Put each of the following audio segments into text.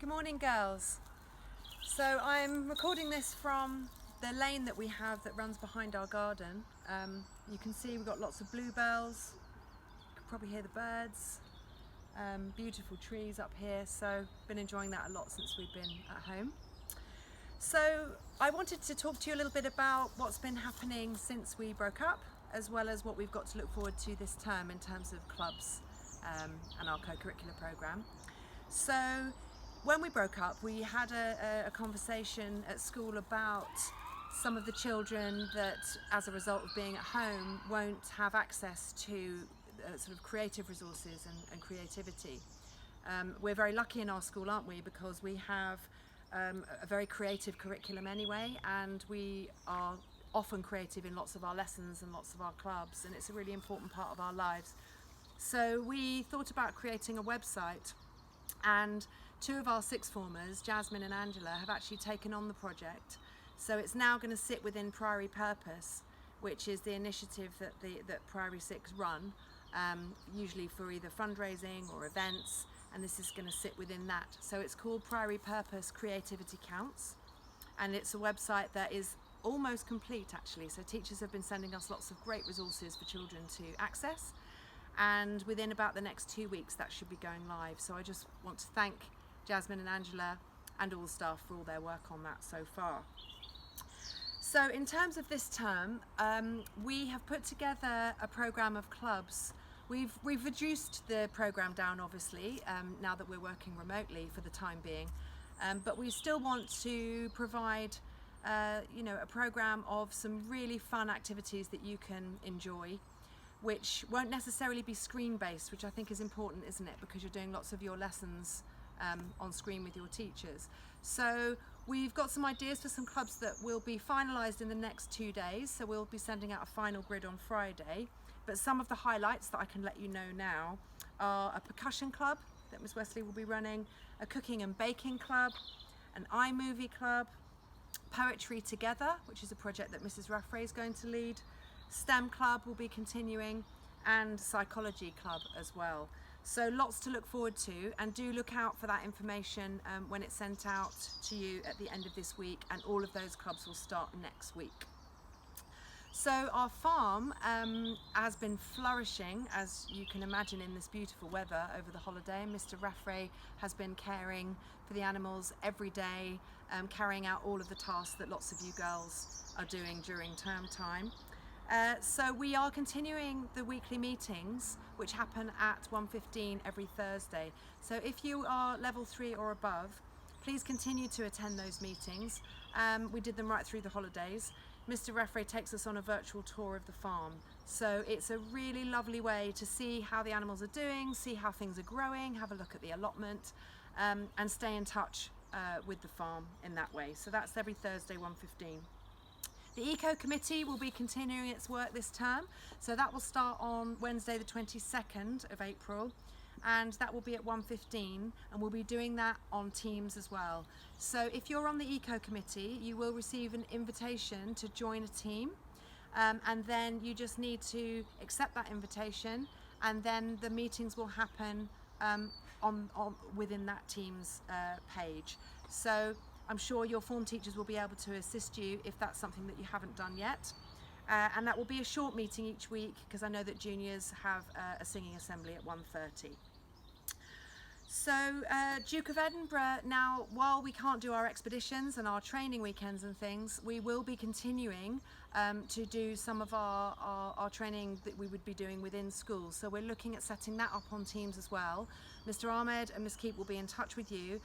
Good morning, girls. So I'm recording this from the lane that we have that runs behind our garden. You can see we've got lots of bluebells. You can probably hear the birds. Beautiful trees up here, so been enjoying that a lot since we've been at home. So I wanted to talk to you a little bit about what's been happening since we broke up, as well as what we've got to look forward to this term in terms of clubs and our co-curricular programme. So when we broke up, we had a conversation at school about some of the children that, as a result of being at home, won't have access to sort of creative resources and creativity. We're very lucky in our school, aren't we, because we have a very creative curriculum anyway, and we are often creative in lots of our lessons and lots of our clubs, and it's a really important part of our lives. So we thought about creating a website, and two of our sixth formers, Jasmine and Angela, have actually taken on the project. So it's now going to sit within Priory Purpose, which is the initiative that Priory 6 run, usually for either fundraising or events, and this is going to sit within that. So it's called Priory Purpose Creativity Counts, and it's a website that is almost complete actually. So teachers have been sending us lots of great resources for children to access, and within about the next 2 weeks that should be going live. So I just want to thank Jasmine and Angela and all the staff for all their work on that so far. So in terms of this term, we have put together a programme of clubs. We've reduced the programme down obviously, now that we're working remotely for the time being, but we still want to provide a programme of some really fun activities that you can enjoy, which won't necessarily be screen-based, which I think is important, isn't it? Because you're doing lots of your lessons on screen with your teachers. So we've got some ideas for some clubs that will be finalised in the next 2 days. So we'll be sending out a final grid on Friday. But some of the highlights that I can let you know now are a percussion club that Miss Wesley will be running, a cooking and baking club, an iMovie club, Poetry Together, which is a project that Mrs. Raffray is going to lead, STEM club will be continuing, and psychology club as well. So lots to look forward to, and do look out for that information when it's sent out to you at the end of this week, and all of those clubs will start next week. So our farm has been flourishing, as you can imagine, in this beautiful weather over the holiday. Mr. Raffray has been caring for the animals every day, carrying out all of the tasks that lots of you girls are doing during term time. So we are continuing the weekly meetings, which happen at 1:15 every Thursday. So if you are level 3 or above, please continue to attend those meetings. We did them right through the holidays. Mr. Raffray takes us on a virtual tour of the farm. So it's a really lovely way to see how the animals are doing, see how things are growing, have a look at the allotment, and stay in touch with the farm in that way. So that's every Thursday, 1:15. The Eco Committee will be continuing its work this term, so that will start on Wednesday the 22nd of April, and that will be at 1:15, and we'll be doing that on Teams as well. So if you're on the Eco Committee, you will receive an invitation to join a team, and then you just need to accept that invitation, and then the meetings will happen within that Teams page. So I'm sure your form teachers will be able to assist you if that's something that you haven't done yet. And that will be a short meeting each week, because I know that juniors have a singing assembly at 1:30. So Duke of Edinburgh, now while we can't do our expeditions and our training weekends and things, we will be continuing to do some of our training that we would be doing within school. So we're looking at setting that up on Teams as well. Mr. Ahmed and Ms. Keep will be in touch with you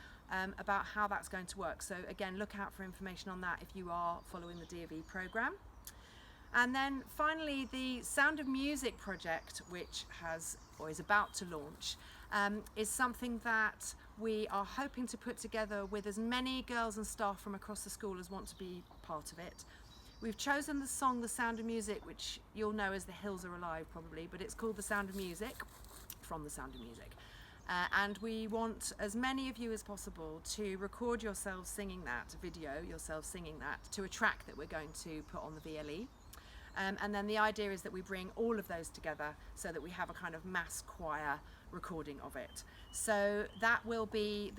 about how that's going to work. So again, look out for information on that if you are following the D of E programme. And then finally, the Sound of Music project, which has or is about to launch, is something that we are hoping to put together with as many girls and staff from across the school as want to be part of it. We've chosen the song The Sound of Music, which you'll know as The Hills Are Alive probably, but it's called The Sound of Music, from The Sound of Music. And we want as many of you as possible to record yourselves singing that, video yourselves singing that, to a track that we're going to put on the VLE. And then the idea is that we bring all of those together so that we have a kind of mass choir recording of it. So that will all be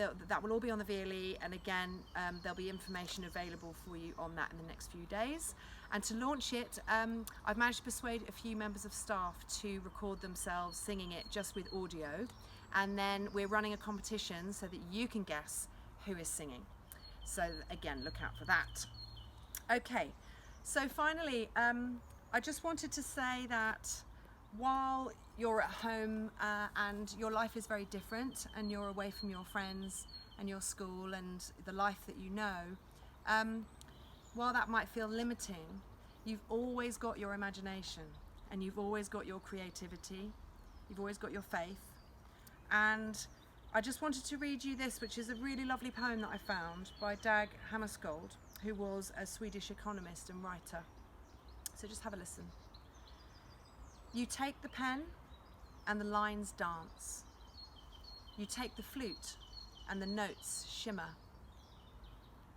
on the VLE, and again there'll be information available for you on that in the next few days. And to launch it, I've managed to persuade a few members of staff to record themselves singing it just with audio, and then we're running a competition so that you can guess who is singing. So again, look out for that. Okay, so finally, I just wanted to say that while you're at home and your life is very different and you're away from your friends and your school and the life that you know, while that might feel limiting, you've always got your imagination and you've always got your creativity, you've always got your faith. And I just wanted to read you this, which is a really lovely poem that I found by Dag Hammarskjöld, who was a Swedish economist and writer. So just have a listen. You take the pen and the lines dance. You take the flute and the notes shimmer.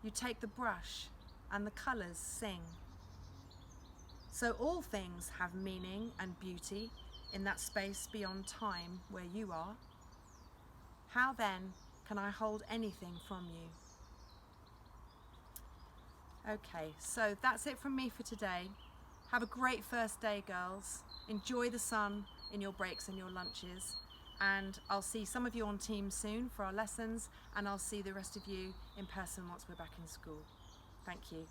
You take the brush and the colours sing. So all things have meaning and beauty in that space beyond time where you are. How then can I hold anything from you? Okay, so that's it from me for today. Have a great first day, girls. Enjoy the sun in your breaks and your lunches. And I'll see some of you on Teams soon for our lessons, and I'll see the rest of you in person once we're back in school. Thank you.